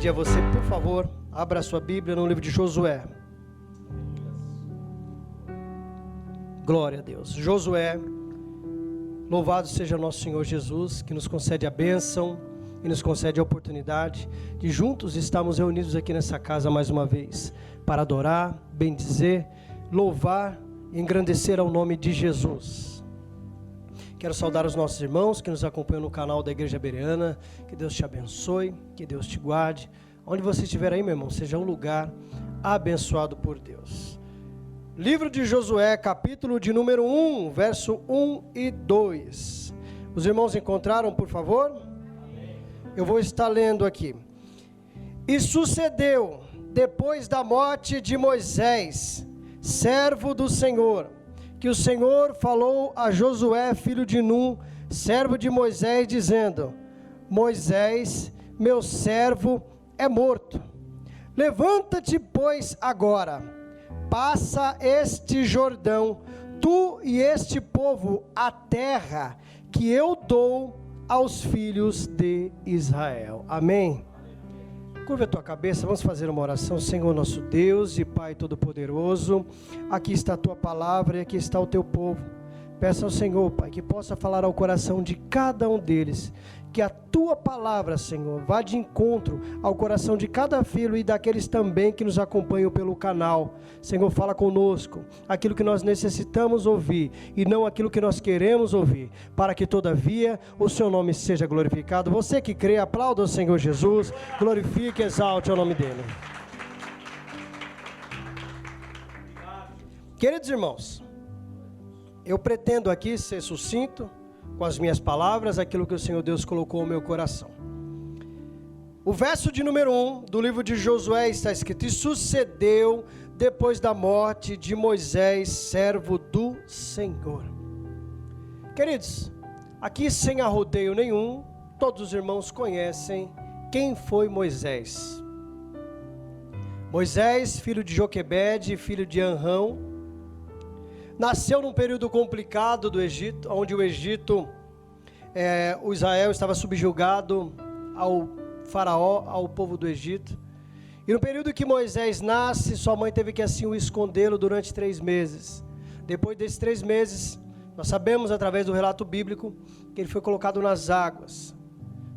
pedir a você, por favor, abra a sua Bíblia no livro de Josué. Glória a Deus. Josué, louvado seja nosso Senhor Jesus, que nos concede a bênção e nos concede a oportunidade de juntos estarmos reunidos aqui nessa casa mais uma vez, para adorar, bendizer, louvar e engrandecer ao nome de Jesus. Quero saudar os nossos irmãos que nos acompanham no canal da Igreja Bereana. Que Deus te abençoe, que Deus te guarde. Onde você estiver aí, meu irmão, seja um lugar abençoado por Deus. Livro de Josué, capítulo de número 1, verso 1 e 2. Os irmãos encontraram, por favor? Amém. Eu vou estar lendo aqui. E sucedeu, depois da morte de Moisés, servo do Senhor, que o Senhor falou a Josué, filho de Num, servo de Moisés, dizendo: Moisés, meu servo, é morto. Levanta-te, pois, agora, passa este Jordão, tu e este povo, a terra que eu dou aos filhos de Israel. Amém? Curva a tua cabeça, vamos fazer uma oração. Senhor nosso Deus e Pai Todo-Poderoso, aqui está a tua palavra e aqui está o teu povo. Peça ao Senhor, Pai, que possa falar ao coração de cada um deles, que a tua palavra, Senhor, vá de encontro ao coração de cada filho e daqueles também que nos acompanham pelo canal. Senhor, fala conosco aquilo que nós necessitamos ouvir e não aquilo que nós queremos ouvir, para que todavia o seu nome seja glorificado. Você que crê, aplauda o Senhor Jesus, glorifique e exalte o nome dele. Queridos irmãos, eu pretendo aqui ser sucinto com as minhas palavras, aquilo que o Senhor Deus colocou no meu coração. O verso de número 1 do livro de Josué está escrito: e sucedeu depois da morte de Moisés, servo do Senhor. Queridos, aqui sem arrodeio nenhum, todos os irmãos conhecem quem foi Moisés. Moisés, filho de Joquebede, filho de Anrão, nasceu num período complicado do Egito, onde o Egito, o Israel estava subjugado ao faraó, ao povo do Egito. E no período que Moisés nasce, sua mãe teve que assim o escondê-lo durante 3 meses. Depois desses 3 meses, nós sabemos através do relato bíblico que ele foi colocado nas águas.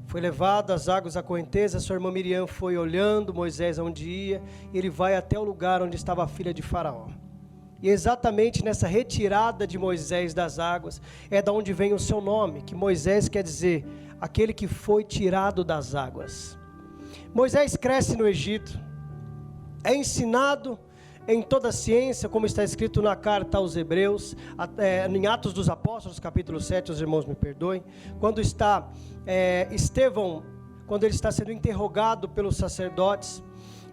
Foi levado às águas da correnteza, sua irmã Miriam foi olhando Moisés aonde ia, e ele vai até o lugar onde estava a filha de Faraó. E exatamente nessa retirada de Moisés das águas, é da onde vem o seu nome, que Moisés quer dizer, aquele que foi tirado das águas. Moisés cresce no Egito, é ensinado em toda a ciência, como está escrito na carta aos Hebreus, em Atos dos Apóstolos, capítulo 7, os irmãos me perdoem, quando está Estevão, quando ele está sendo interrogado pelos sacerdotes,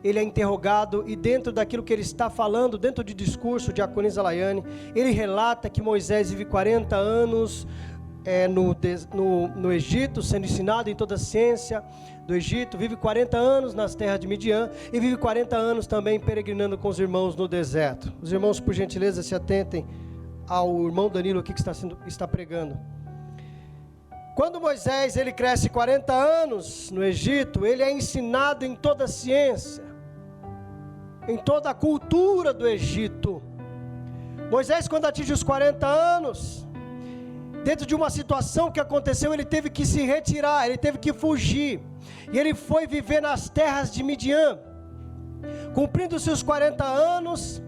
ele é interrogado e dentro daquilo que ele está falando, dentro de discurso de Aconisa Laiane, ele relata que Moisés vive 40 anos no Egito, sendo ensinado em toda a ciência do Egito, vive 40 anos nas terras de Midian e vive 40 anos também peregrinando com os irmãos no deserto. Os irmãos, por gentileza, se atentem ao irmão Danilo aqui que está pregando. Quando Moisés ele cresce 40 anos no Egito, ele é ensinado em toda a ciência, em toda a cultura do Egito. Moisés, quando atinge os 40 anos, dentro de uma situação que aconteceu, ele teve que se retirar, ele teve que fugir, e ele foi viver nas terras de Midian. Cumprindo seus 40 anos,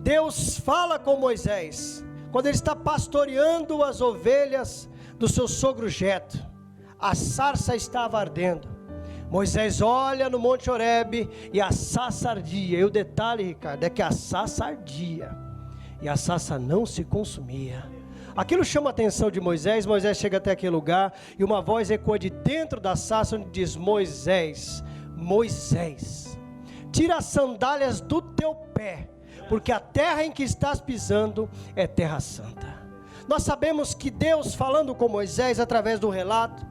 Deus fala com Moisés, quando ele está pastoreando as ovelhas do seu sogro Jetro. A sarça estava ardendo. Moisés olha no Monte Horebe e a sarça ardia. E o detalhe, Ricardo, é que a sarça ardia e a sarça não se consumia. Aquilo chama a atenção de Moisés. Moisés chega até aquele lugar e uma voz ecoa de dentro da sarça, onde diz: Moisés, Moisés, tira as sandálias do teu pé, porque a terra em que estás pisando é terra santa. Nós sabemos que Deus, falando com Moisés através do relato,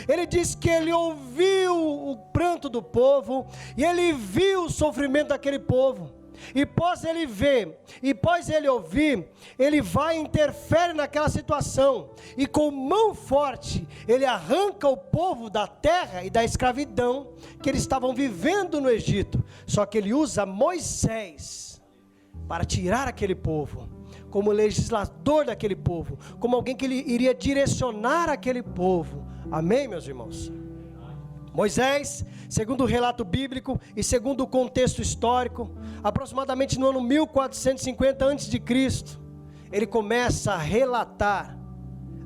ele diz que ele ouviu o pranto do povo, e ele viu o sofrimento daquele povo, e após ele ver, e após ele ouvir, ele vai e interfere naquela situação, e com mão forte, ele arranca o povo da terra e da escravidão, que eles estavam vivendo no Egito, só que ele usa Moisés, para tirar aquele povo, como legislador daquele povo, como alguém que ele iria direcionar aquele povo, amém meus irmãos? Moisés, segundo o relato bíblico e segundo o contexto histórico, aproximadamente no ano 1450 a.C., ele começa a relatar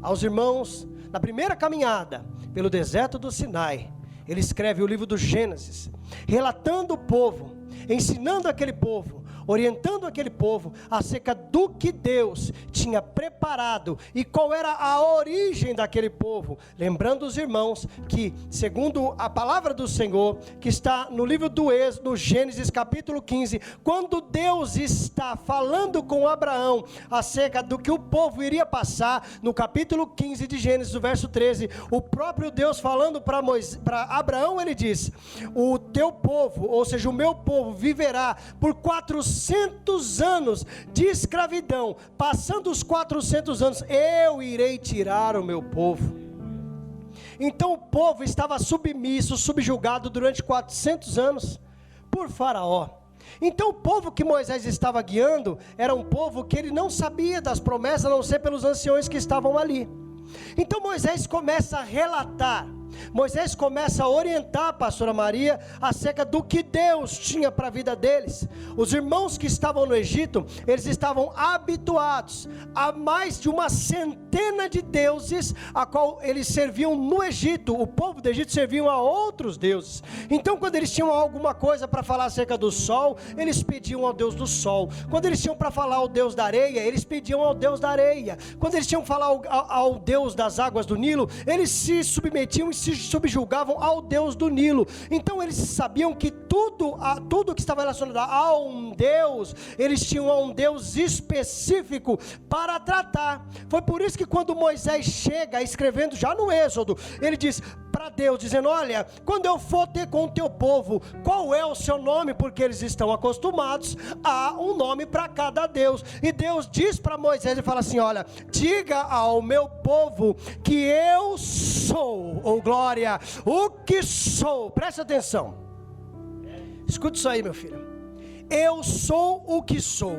aos irmãos, na primeira caminhada pelo deserto do Sinai, ele escreve o livro do Gênesis, relatando o povo, ensinando aquele povo, orientando aquele povo acerca do que Deus tinha preparado e qual era a origem daquele povo, lembrando os irmãos que, segundo a palavra do Senhor, que está no livro do Êxodo, Gênesis capítulo 15, quando Deus está falando com Abraão acerca do que o povo iria passar, no capítulo 15 de Gênesis, no verso 13, o próprio Deus falando para Abraão, ele diz: o teu povo, ou seja, o meu povo viverá por 400 anos de escravidão. Passando os 400 anos, eu irei tirar o meu povo. Então o povo estava submisso, subjugado durante 400 anos por Faraó. Então o povo que Moisés estava guiando era um povo que ele não sabia das promessas, a não ser pelos anciões que estavam ali. Então Moisés começa a relatar, Moisés começa a orientar a pastora Maria acerca do que Deus tinha para a vida deles. Os irmãos que estavam no Egito, eles estavam habituados a mais de uma centena de deuses a qual eles serviam no Egito. O povo do Egito serviam a outros deuses. Então quando eles tinham alguma coisa para falar acerca do sol, eles pediam ao Deus do sol. Quando eles tinham para falar ao Deus da areia, eles pediam ao Deus da areia. Quando eles tinham que falar ao Deus das águas do Nilo, eles se submetiam e se subjugavam ao Deus do Nilo. Então eles sabiam que tudo que estava relacionado a um Deus, eles tinham um Deus específico para tratar. Foi por isso que quando Moisés chega escrevendo já no Êxodo, ele diz para Deus, dizendo: olha, quando eu for ter com o teu povo, qual é o seu nome? Porque eles estão acostumados a um nome para cada Deus. E Deus diz para Moisés, ele fala assim: olha, diga ao meu povo que eu sou, ou glória, o que sou. Presta atenção, escute isso aí, meu filho. Eu sou o que sou.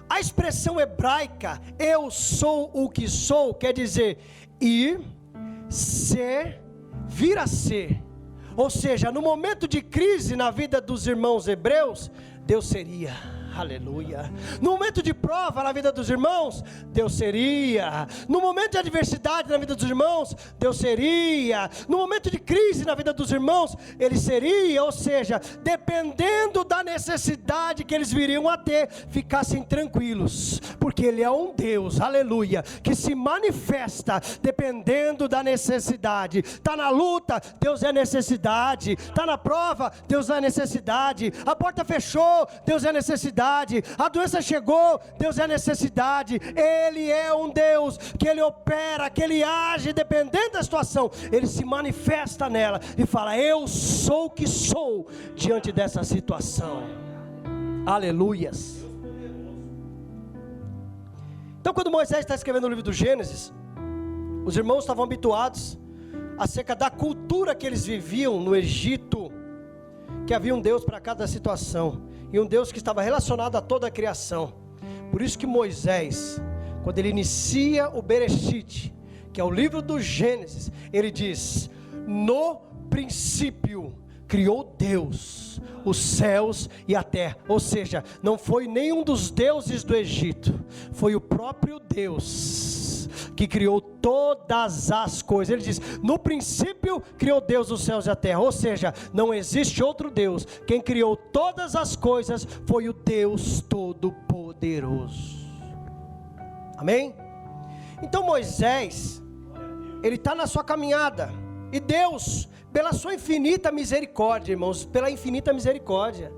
A expressão hebraica eu sou o que sou quer dizer ir, ser, vir a ser. Ou seja, no momento de crise na vida dos irmãos hebreus, Deus seria. Aleluia. No momento de prova na vida dos irmãos, Deus seria. No momento de adversidade na vida dos irmãos, Deus seria. No momento de crise na vida dos irmãos, Ele seria. Ou seja, dependendo da necessidade que eles viriam a ter, ficassem tranquilos, porque Ele é um Deus, aleluia, que se manifesta dependendo da necessidade. Está na luta, Deus é necessidade. Está na prova, Deus é necessidade. A porta fechou, Deus é necessidade. A doença chegou, Deus é necessidade. Ele é um Deus que Ele opera, que Ele age dependendo da situação. Ele se manifesta nela e fala: eu sou o que sou diante dessa situação. Aleluias. Então quando Moisés está escrevendo o livro do Gênesis, os irmãos estavam habituados acerca da cultura que eles viviam no Egito, que havia um Deus para cada situação, e um Deus que estava relacionado a toda a criação. Por isso que Moisés, quando ele inicia o Bereshit, que é o livro do Gênesis, ele diz: no princípio criou Deus os céus e a terra. Ou seja, não foi nenhum dos deuses do Egito, foi o próprio Deus que criou todas as coisas. Ele diz: no princípio criou Deus os céus e a terra. Ou seja, não existe outro Deus. Quem criou todas as coisas foi o Deus Todo-Poderoso. Amém? Então Moisés, ele está na sua caminhada, e Deus, pela sua infinita misericórdia, irmãos, pela infinita misericórdia,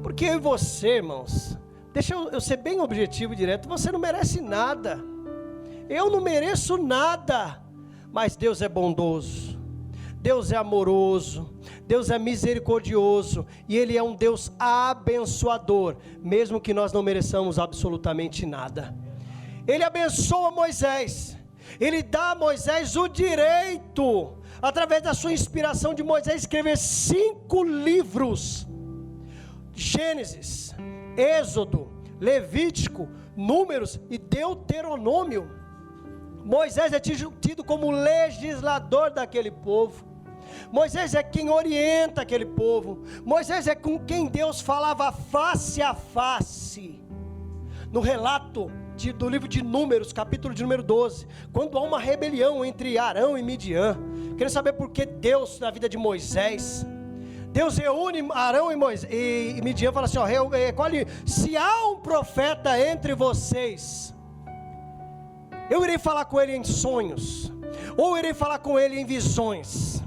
porque eu e você, irmãos, deixa eu ser bem objetivo e direto, você não merece nada, eu não mereço nada, mas Deus é bondoso, Deus é amoroso, Deus é misericordioso, e Ele é um Deus abençoador, mesmo que nós não mereçamos absolutamente nada. Ele abençoa Moisés, Ele dá a Moisés o direito, através da sua inspiração de Moisés, escrever 5 livros: Gênesis, Êxodo, Levítico, Números e Deuteronômio. Moisés é tido como legislador daquele povo. Moisés é quem orienta aquele povo. Moisés é com quem Deus falava face a face. No relato do livro de Números, capítulo de número 12, quando há uma rebelião entre Arão e Midian, querendo saber por que Deus, na vida de Moisés, Deus reúne Arão e Midian e fala assim: recolhe, se há um profeta entre vocês, eu irei falar com ele em sonhos, ou irei falar com ele em visões.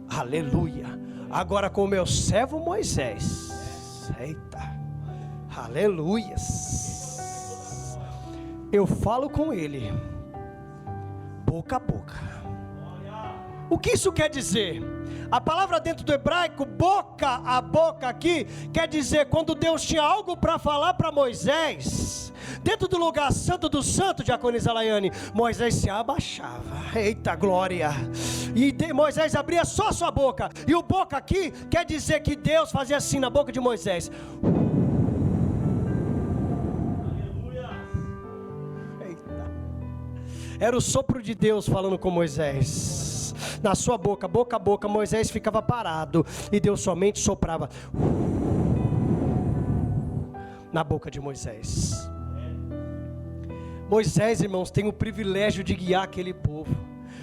Aleluia. Agora com o meu servo Moisés, eita, aleluias, eu falo com ele boca a boca. O que isso quer dizer? A palavra dentro do hebraico, boca a boca aqui, quer dizer, quando Deus tinha algo para falar para Moisés, dentro do lugar santo do santo, diaconisa Laiane, Moisés se abaixava, eita glória, e Moisés abria só sua boca, e o boca aqui, quer dizer que Deus fazia assim na boca de Moisés, eita, era o sopro de Deus falando com Moisés. Na sua boca, boca a boca, Moisés ficava parado, e Deus somente soprava na boca de Moisés. Moisés, irmãos, tem o privilégio de guiar aquele povo.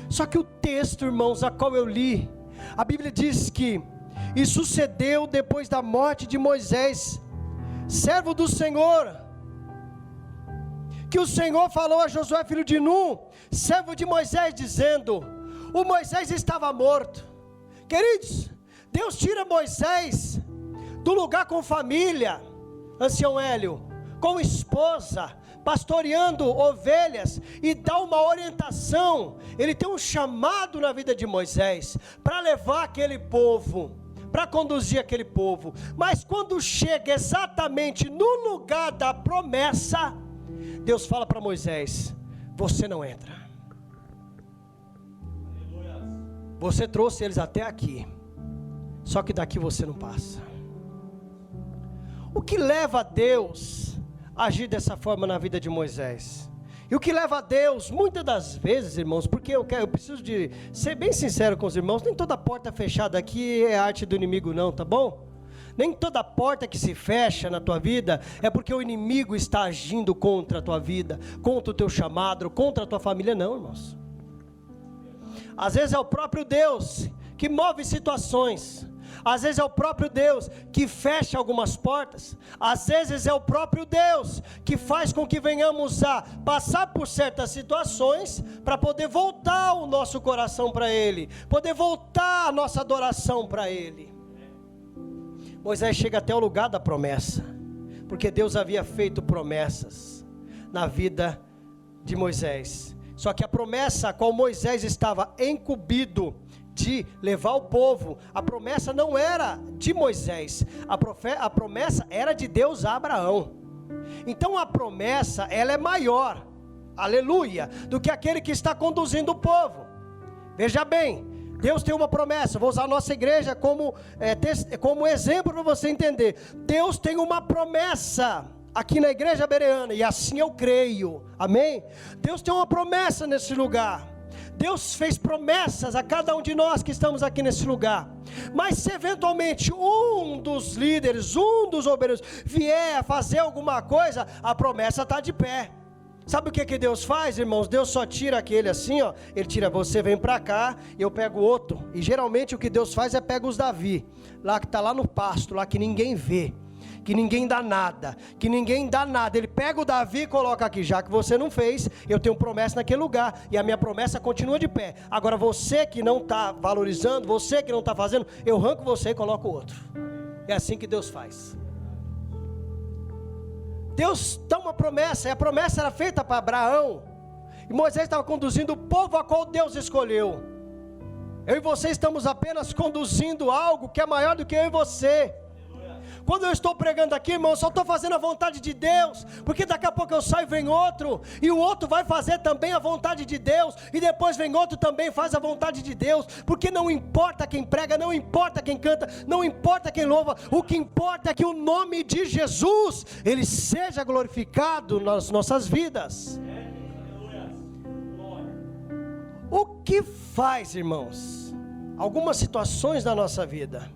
Só que o texto, irmãos, a qual eu li, a Bíblia diz que: e sucedeu depois da morte de Moisés, servo do Senhor, que o Senhor falou a Josué filho de Nun, servo de Moisés, dizendo: o Moisés estava morto. Queridos, Deus tira Moisés do lugar com família, ancião Hélio, com esposa, pastoreando ovelhas, e dá uma orientação. Ele tem um chamado na vida de Moisés, para levar aquele povo, para conduzir aquele povo. Mas quando chega exatamente no lugar da promessa, Deus fala para Moisés: você não entra. Você trouxe eles até aqui, só que daqui você não passa. O que leva a Deus a agir dessa forma na vida de Moisés? E o que leva a Deus, muitas das vezes, irmãos, porque eu preciso de ser bem sincero com os irmãos, nem toda porta fechada aqui é arte do inimigo não, tá bom? Nem toda porta que se fecha na tua vida é porque o inimigo está agindo contra a tua vida, contra o teu chamado, contra a tua família, não, irmãos. Às vezes é o próprio Deus que move situações, às vezes é o próprio Deus que fecha algumas portas, às vezes é o próprio Deus que faz com que venhamos a passar por certas situações, para poder voltar o nosso coração para Ele, poder voltar a nossa adoração para Ele. Moisés chega até o lugar da promessa, porque Deus havia feito promessas na vida de Moisés. Só que a promessa a qual Moisés estava incumbido de levar o povo, a promessa não era de Moisés, a promessa era de Deus a Abraão. Então a promessa, ela é maior, aleluia, do que aquele que está conduzindo o povo. Veja bem, Deus tem uma promessa. Vou usar a nossa igreja como exemplo para você entender. Deus tem uma promessa aqui na igreja bereana, e assim eu creio, amém? Deus tem uma promessa nesse lugar. Deus fez promessas a cada um de nós que estamos aqui nesse lugar. Mas se eventualmente um dos líderes, um dos obreiros vier a fazer alguma coisa, a promessa está de pé. Sabe o que Deus faz, irmãos? Deus só tira aquele assim, ó. Ele tira você, vem para cá, eu pego outro. E geralmente o que Deus faz é pega os Davi, lá que está lá no pasto, lá que ninguém vê, que ninguém dá nada, Ele pega o Davi e coloca aqui: já que você não fez, eu tenho promessa naquele lugar, e a minha promessa continua de pé. Agora você que não está valorizando, você que não está fazendo, eu arranco você e coloco outro. É assim que Deus faz. Deus dá uma promessa, e a promessa era feita para Abraão, e Moisés estava conduzindo o povo a qual Deus escolheu. Eu e você estamos apenas conduzindo algo que é maior do que eu e você. Quando eu estou pregando aqui, irmão, eu só estou fazendo a vontade de Deus, porque daqui a pouco eu saio e vem outro, e o outro vai fazer também a vontade de Deus, e depois vem outro também faz a vontade de Deus, porque não importa quem prega, não importa quem canta, não importa quem louva, o que importa é que o nome de Jesus, ele seja glorificado nas nossas vidas. O que faz, irmãos, algumas situações da nossa vida,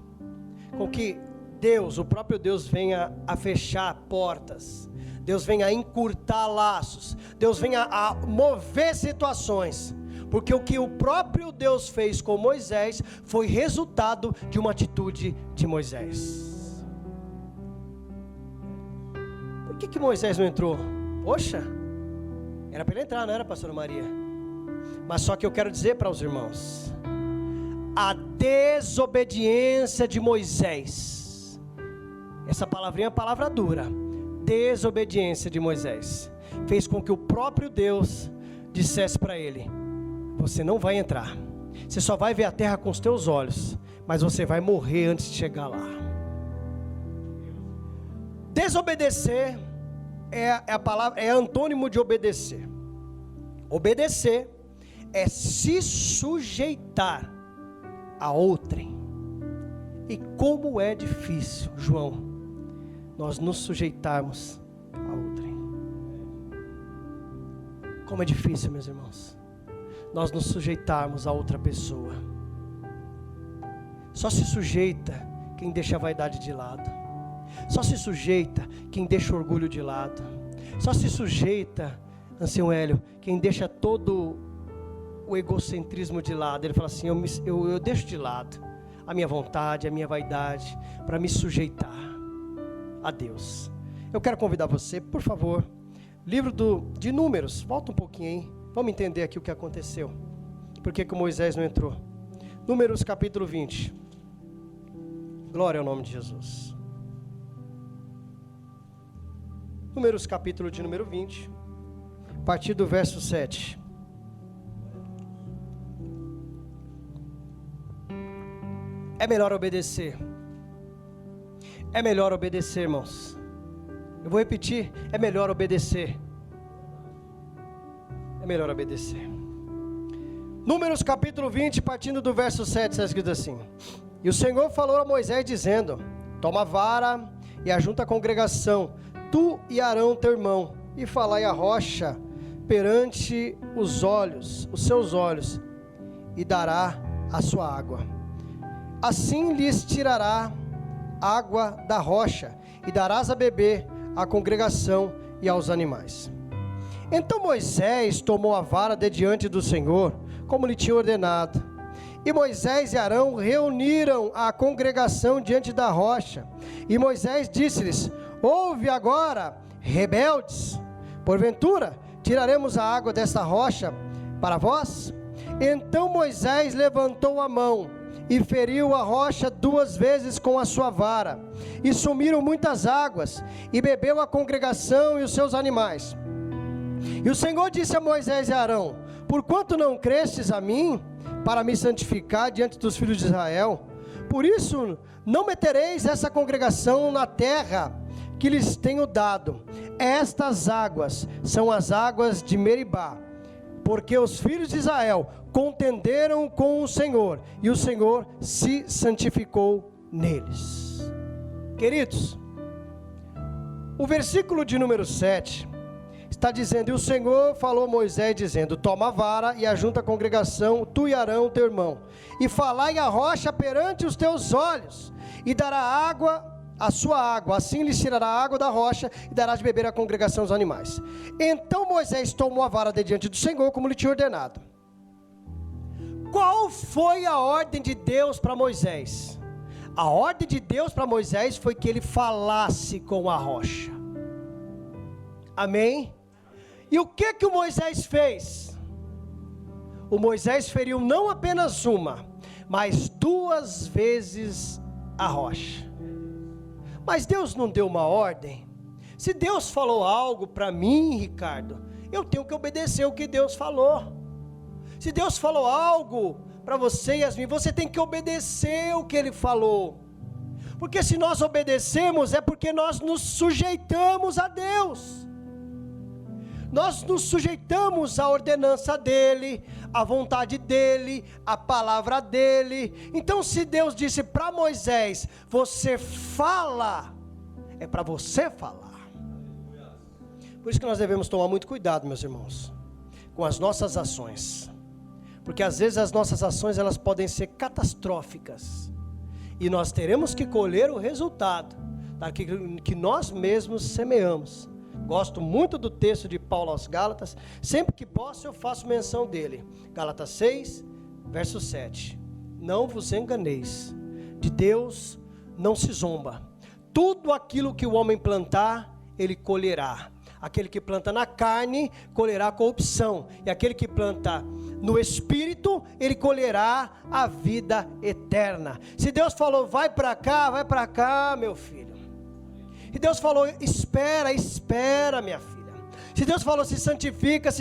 com que Deus, o próprio Deus venha a fechar portas, Deus venha a encurtar laços, Deus venha a mover situações, porque o que o próprio Deus fez com Moisés, foi resultado de uma atitude de Moisés. Por que Moisés não entrou? Poxa, era para ele entrar, não era, pastora Maria? Mas só que eu quero dizer para os irmãos, a desobediência de Moisés, essa palavrinha é palavra dura, desobediência de Moisés, fez com que o próprio Deus dissesse para ele: você não vai entrar, você só vai ver a terra com os teus olhos, mas você vai morrer antes de chegar lá. Desobedecer a palavra, é antônimo de obedecer. Obedecer é se sujeitar a outrem. E como é difícil, João, nós nos sujeitarmos a outrem. Como é difícil, meus irmãos, nós nos sujeitarmos a outra pessoa. Só se sujeita quem deixa a vaidade de lado. Só se sujeita quem deixa o orgulho de lado. Só se sujeita, ancião Hélio, quem deixa todo o egocentrismo de lado. Ele fala assim: eu deixo de lado a minha vontade, a minha vaidade, para me sujeitar a Deus. Eu quero convidar você, por favor, livro de Números, volta um pouquinho aí, vamos entender aqui o que aconteceu, por que Moisés não entrou. Números capítulo 20, glória ao nome de Jesus. Números capítulo de número 20, a partir do verso 7. É melhor obedecer. É melhor obedecer, irmãos. Eu vou repetir, é melhor obedecer. É melhor obedecer. Números capítulo 20, partindo do verso 7, está escrito assim: e o Senhor falou a Moisés dizendo: toma a vara e ajunta a congregação, tu e Arão teu irmão, e falai a rocha perante os seus olhos, e dará a sua água. Assim lhes tirará água da rocha, e darás a beber à congregação e aos animais. Então Moisés tomou a vara de diante do Senhor, como lhe tinha ordenado. E Moisés e Arão reuniram a congregação diante da rocha. E Moisés disse-lhes: ouve agora, rebeldes, porventura tiraremos a água desta rocha para vós? Então Moisés levantou a mão e feriu a rocha 2 vezes com a sua vara, e sumiram muitas águas, e bebeu a congregação e os seus animais. E o Senhor disse a Moisés e a Arão: porquanto não crestes a mim, para me santificar diante dos filhos de Israel, por isso não metereis essa congregação na terra que lhes tenho dado. Estas águas são as águas de Meribá, porque os filhos de Israel contenderam com o Senhor, e o Senhor se santificou neles. Queridos, o versículo de número 7 está dizendo: e o Senhor falou a Moisés dizendo: toma a vara e ajunta a congregação, tu e Arão teu irmão, e falai a rocha perante os teus olhos, e dará água, a sua água, assim lhes tirará a água da rocha, e darás de beber à congregação os animais. Então Moisés tomou a vara de diante do Senhor, como lhe tinha ordenado. Qual foi a ordem de Deus para Moisés? A ordem de Deus para Moisés foi que ele falasse com a rocha. Amém? E o que o Moisés fez? O Moisés feriu não apenas uma, mas 2 vezes a rocha. Mas Deus não deu uma ordem. Se Deus falou algo para mim, Ricardo, eu tenho que obedecer o que Deus falou. Se Deus falou algo para você, Yasmin, você tem que obedecer o que ele falou. Porque se nós obedecemos, é porque nós nos sujeitamos a Deus. Nós nos sujeitamos à ordenança dele, à vontade dele, à palavra dele. Então, se Deus disse para Moisés, você fala, é para você falar. Por isso que nós devemos tomar muito cuidado, meus irmãos, com as nossas ações. Porque às vezes as nossas ações, elas podem ser catastróficas. E nós teremos que colher o resultado daquilo que nós mesmos semeamos. Gosto muito do texto de Paulo aos Gálatas. Sempre que posso eu faço menção dele. Gálatas 6, verso 7. Não vos enganeis. De Deus não se zomba. Tudo aquilo que o homem plantar, ele colherá. Aquele que planta na carne, colherá corrupção. E aquele que planta no Espírito, ele colherá a vida eterna. Se Deus falou, vai para cá, meu filho. E Deus falou, espera, minha filha. Se Deus falou, se santifica,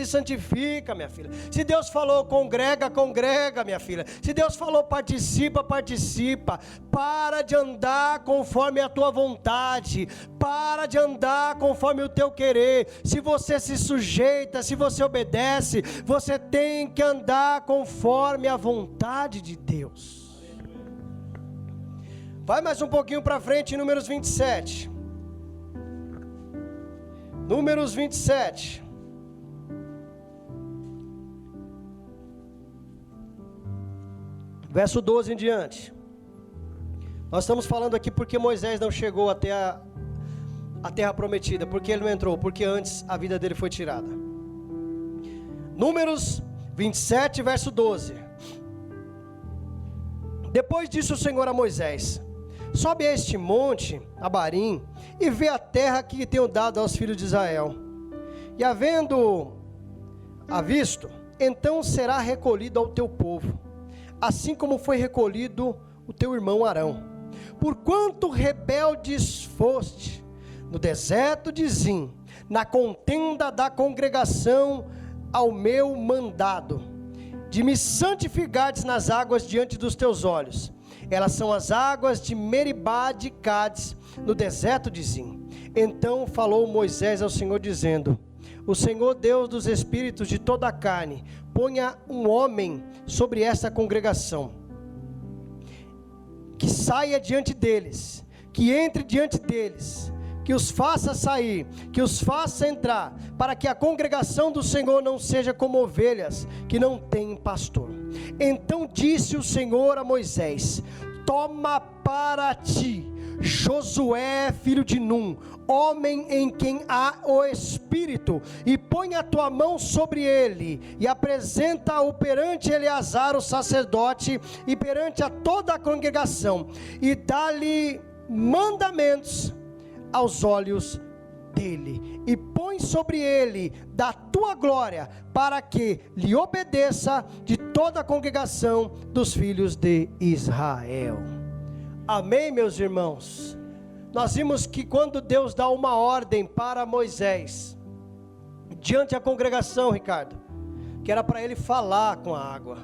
minha filha. Se Deus falou, congrega, minha filha. Se Deus falou, participa. Para de andar conforme a tua vontade. Para de andar conforme o teu querer. Se você se sujeita, se você obedece, você tem que andar conforme a vontade de Deus. Vai mais um pouquinho para frente, em Números 27. Números 27. Verso 12 em diante. Nós estamos falando aqui porque Moisés não chegou até a terra prometida. Porque ele não entrou? Porque antes a vida dele foi tirada. Números 27, verso 12. Depois disse o Senhor a Moisés: sobe a este monte, Abarim, e vê a terra que tenho dado aos filhos de Israel. E havendo-a visto, então será recolhido ao teu povo, assim como foi recolhido o teu irmão Arão. Porquanto rebeldes foste no deserto de Zim, na contenda da congregação ao meu mandado, de me santificardes nas águas diante dos teus olhos. Elas são as águas de Meribá de Cádiz, no deserto de Zim. Então falou Moisés ao Senhor, dizendo: o Senhor Deus dos espíritos de toda a carne, ponha um homem sobre essa congregação, que saia diante deles, que entre diante deles, que os faça sair, que os faça entrar, para que a congregação do Senhor não seja como ovelhas que não têm pastor. Então disse o Senhor a Moisés: toma para ti Josué, filho de Num, homem em quem há o Espírito, e põe a tua mão sobre ele, e apresenta-o perante Eleazar o sacerdote, e perante a toda a congregação, e dá-lhe mandamentos aos olhos dele, e põe sobre ele da tua glória, para que lhe obedeça de toda a congregação dos filhos de Israel. Amém, meus irmãos? Nós vimos que quando Deus dá uma ordem para Moisés, diante da congregação, Ricardo, que era para ele falar com a água,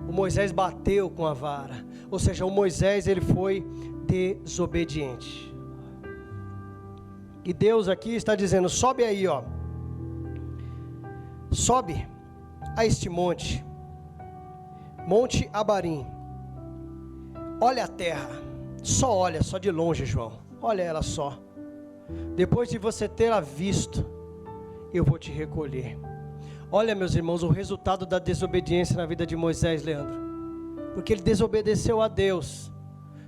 o Moisés bateu com a vara, ou seja, o Moisés ele foi desobediente. E Deus aqui está dizendo: sobe aí, ó, sobe a este monte, Monte Abarim, olha a terra, só olha, só de longe, João, olha ela só, depois de você tê-la visto, eu vou te recolher. Olha, meus irmãos, o resultado da desobediência na vida de Moisés, Leandro, porque ele desobedeceu a Deus.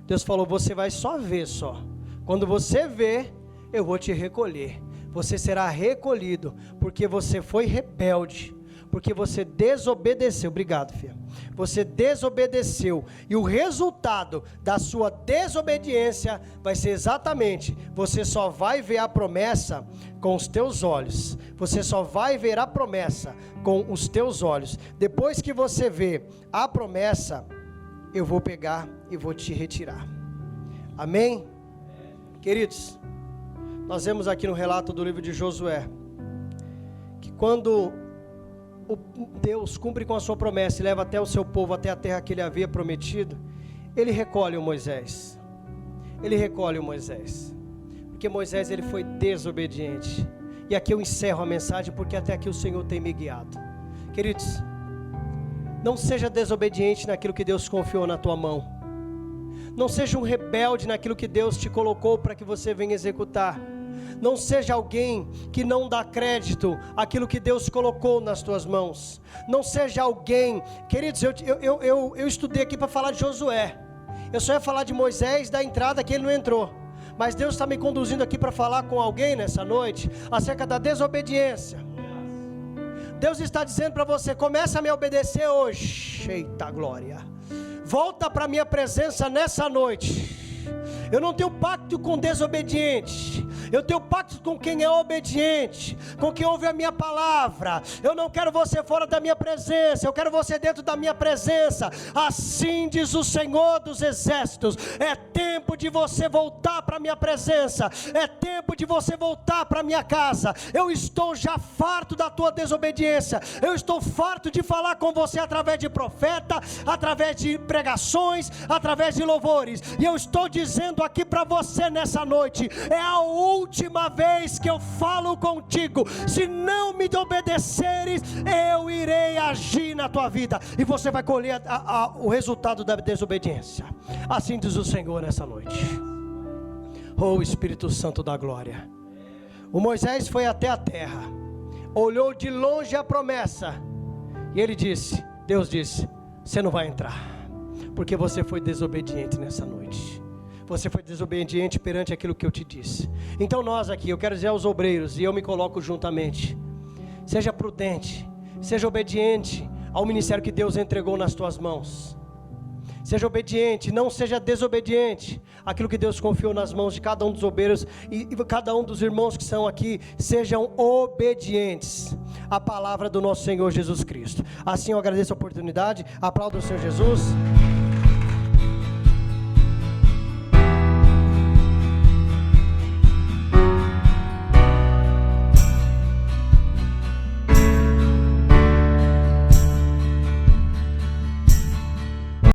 Deus falou: você vai só ver só, quando você ver, eu vou te recolher. Você será recolhido, porque você foi rebelde, porque você desobedeceu. Obrigado, filha. Você desobedeceu, e o resultado da sua desobediência vai ser exatamente: você só vai ver a promessa com os teus olhos. Você só vai ver a promessa com os teus olhos. Depois que você vê a promessa, eu vou pegar e vou te retirar. Amém? Queridos, nós vemos aqui no relato do livro de Josué, que quando Deus cumpre com a sua promessa e leva até o seu povo, até a terra que ele havia prometido, ele recolhe o Moisés. Ele recolhe o Moisés, porque Moisés ele foi desobediente. E aqui eu encerro a mensagem, porque até aqui o Senhor tem me guiado. Queridos, não seja desobediente naquilo que Deus confiou na tua mão. Não seja um rebelde naquilo que Deus te colocou para que você venha executar. Não seja alguém que não dá crédito àquilo que Deus colocou nas tuas mãos. Não seja alguém, queridos, eu estudei aqui para falar de Josué. Eu só ia falar de Moisés, da entrada que ele não entrou. Mas Deus está me conduzindo aqui para falar com alguém nessa noite acerca da desobediência. Deus está dizendo para você: começa a me obedecer hoje. Eita glória. Volta para a minha presença nessa noite. Eu não tenho pacto com desobediente. Eu tenho pacto com quem é obediente, com quem ouve a minha palavra. Eu não quero você fora da minha presença, eu quero você dentro da minha presença. Assim diz o Senhor dos Exércitos: é tempo de você voltar para a minha presença, é tempo de você voltar para a minha casa. Eu estou já farto da tua desobediência. Eu estou farto de falar com você através de profeta, através de pregações, através de louvores. E eu estou dizendo aqui para você nessa noite: é a última vez que eu falo contigo. Se não me obedeceres, eu irei agir na tua vida, e você vai colher o resultado da desobediência. Assim diz o Senhor nessa noite. Oh Espírito Santo da glória. O Moisés foi até a terra, olhou de longe a promessa, e ele disse, Deus disse: você não vai entrar, porque você foi desobediente nessa noite. Você foi desobediente perante aquilo que eu te disse. Então nós aqui, eu quero dizer aos obreiros, e eu me coloco juntamente: seja prudente, seja obediente ao ministério que Deus entregou nas tuas mãos. Seja obediente, não seja desobediente àquilo que Deus confiou nas mãos de cada um dos obreiros e cada um dos irmãos que são aqui. Sejam obedientes à palavra do nosso Senhor Jesus Cristo. Assim eu agradeço a oportunidade. Aplauda o Senhor Jesus.